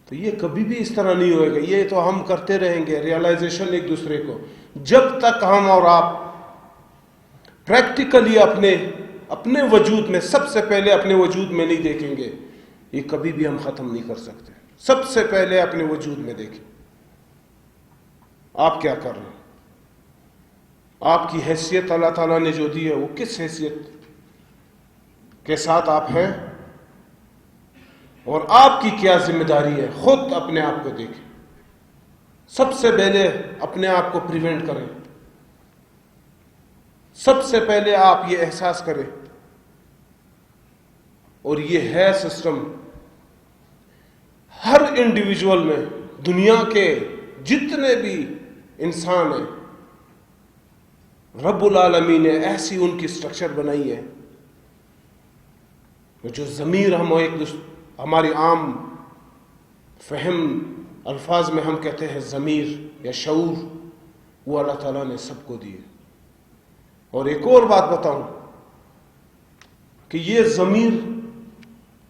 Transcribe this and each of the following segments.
تو یہ کبھی بھی اس طرح نہیں ہوئے گا. یہ تو ہم کرتے رہیں گے ریئلائزیشن ایک دوسرے کو, جب تک ہم اور آپ پریکٹیکلی اپنے وجود میں, سب سے پہلے اپنے وجود میں نہیں دیکھیں گے, یہ کبھی بھی ہم ختم نہیں کر سکتے. سب سے پہلے اپنے وجود میں دیکھیں آپ کیا کر رہے ہیں. آپ کی حیثیت اللہ تعالیٰ نے جو دی ہے وہ کس حیثیت کے ساتھ آپ ہیں, اور آپ کی کیا ذمہ داری ہے. خود اپنے آپ کو دیکھیں. سب سے پہلے اپنے آپ کو پریونٹ کریں. سب سے پہلے آپ یہ احساس کریں, اور یہ ہے سسٹم ہر انڈیویجول میں, دنیا کے جتنے بھی انسان ہیں, رب العالمین نے ایسی ان کی سٹرکچر بنائی ہے. جو ضمیر ہماری عام فہم الفاظ میں ہم کہتے ہیں ضمیر یا شعور, وہ اللہ تعالیٰ نے سب کو دیے. اور ایک اور بات بتاؤں کہ یہ ضمیر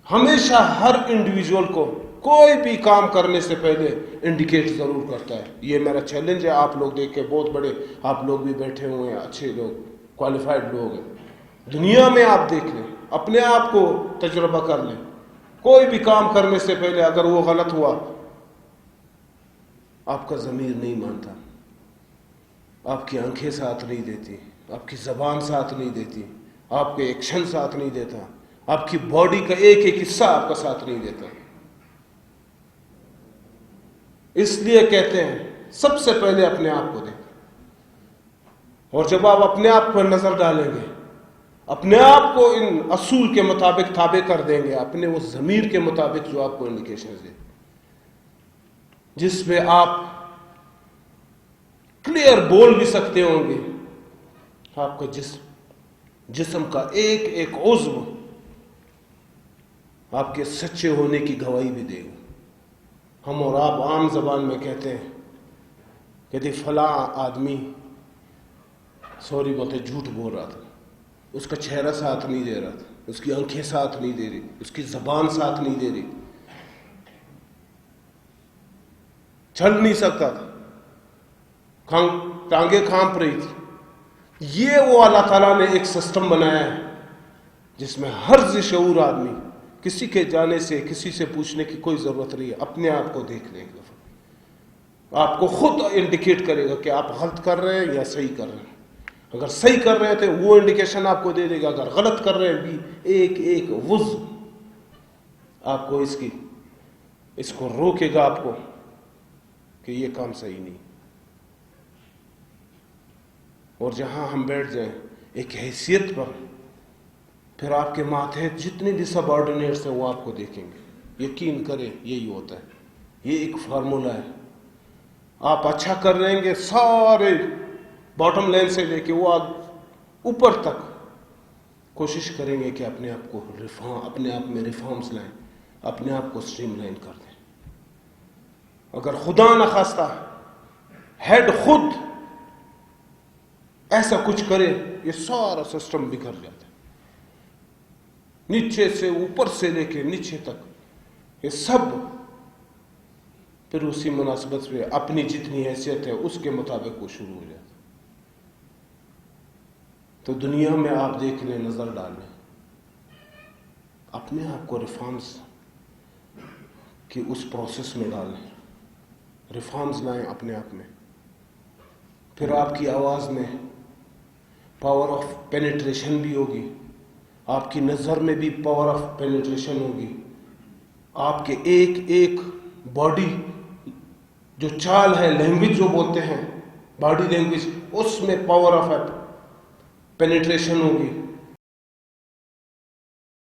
ہمیشہ ہر انڈیویجول کو کوئی بھی کام کرنے سے پہلے انڈیکیٹ ضرور کرتا ہے. یہ میرا چیلنج ہے. آپ لوگ دیکھ کے بہت بڑے, آپ لوگ بھی بیٹھے ہوئے ہیں, اچھے لوگ, کوالیفائڈ لوگ ہیں دنیا میں. آپ دیکھ لیں, اپنے آپ کو تجربہ کر لیں. کوئی بھی کام کرنے سے پہلے اگر وہ غلط ہوا, آپ کا ضمیر نہیں مانتا, آپ کی آنکھیں ساتھ نہیں دیتی, آپ کی زبان ساتھ نہیں دیتی, آپ کے ایکشن ساتھ نہیں دیتا, آپ کی باڈی کا ایک ایک حصہ آپ کا ساتھ نہیں دیتا. اس لیے کہتے ہیں سب سے پہلے اپنے آپ کو دیکھیں. اور جب آپ اپنے آپ پر نظر ڈالیں گے, اپنے آپ کو ان اصول کے مطابق تابع کر دیں گے, اپنے اس ضمیر کے مطابق جو آپ کو انڈیکیشنز دے, جس میں آپ کلیئر بول بھی سکتے ہوں گے. آپ کا جسم کا ایک ایک عضو آپ کے سچے ہونے کی گواہی بھی دے گا. ہم اور آپ عام زبان میں کہتے ہیں کہ فلاں آدمی بولتے جھوٹ بول رہا تھا, اس کا چہرہ ساتھ نہیں دے رہا تھا, اس کی آنکھیں ساتھ نہیں دے رہی, اس کی زبان ساتھ نہیں دے رہی, چل نہیں سکتا تھا, ٹانگیں کانپ رہی تھی. یہ وہ اللہ تعالیٰ نے ایک سسٹم بنایا ہے جس میں ہر ذی شعور آدمی, کسی کے جانے سے, کسی سے پوچھنے کی کوئی ضرورت نہیں ہے, اپنے آپ کو دیکھ لیں گے. آپ کو خود انڈیکیٹ کرے گا کہ آپ غلط کر رہے ہیں یا صحیح کر رہے ہیں. اگر صحیح کر رہے تھے وہ انڈیکیشن آپ کو دے دے گا, اگر غلط کر رہے ہیں بھی ایک ایک وضو آپ کو اس کو روکے گا آپ کو کہ یہ کام صحیح نہیں. اور جہاں ہم بیٹھ جائیں ایک حیثیت پر, پھر آپ کے ماتحت جتنے بھی سب آرڈینیٹس ہیں وہ آپ کو دیکھیں گے. یقین کریں یہی ہوتا ہے, یہ ایک فارمولا ہے. آپ اچھا کر رہیں گے, سارے باٹم لائن سے لے کے وہ اوپر تک کوشش کریں گے کہ اپنے آپ کو اپنے آپ میں ریفارمز لائیں, اپنے آپ کو سٹریم لائن کر دیں. اگر خدا نخواستہ ہیڈ خود ایسا کچھ کرے, یہ سارا سسٹم بگڑ جاتا ہے, نیچے سے اوپر سے لے کے نیچے تک یہ سب پھر اسی مناسبت سے اپنی جتنی حیثیت ہے اس کے مطابق وہ شروع ہو جاتا. تو دنیا میں آپ دیکھ لیں, نظر ڈالیں, اپنے آپ کو ریفارمز کی اس پروسیس میں ڈالیں, ریفارمز لائیں اپنے آپ میں. پھر آپ کی آواز میں پاور آف پینیٹریشن بھی ہوگی, آپ کی نظر میں بھی پاور آف پینیٹریشن ہوگی, آپ کے ایک ایک باڈی جو چال ہے, لینگویج جو بولتے ہیں باڈی لینگویج, اس میں پاور آف پینیٹریشن ہوگی.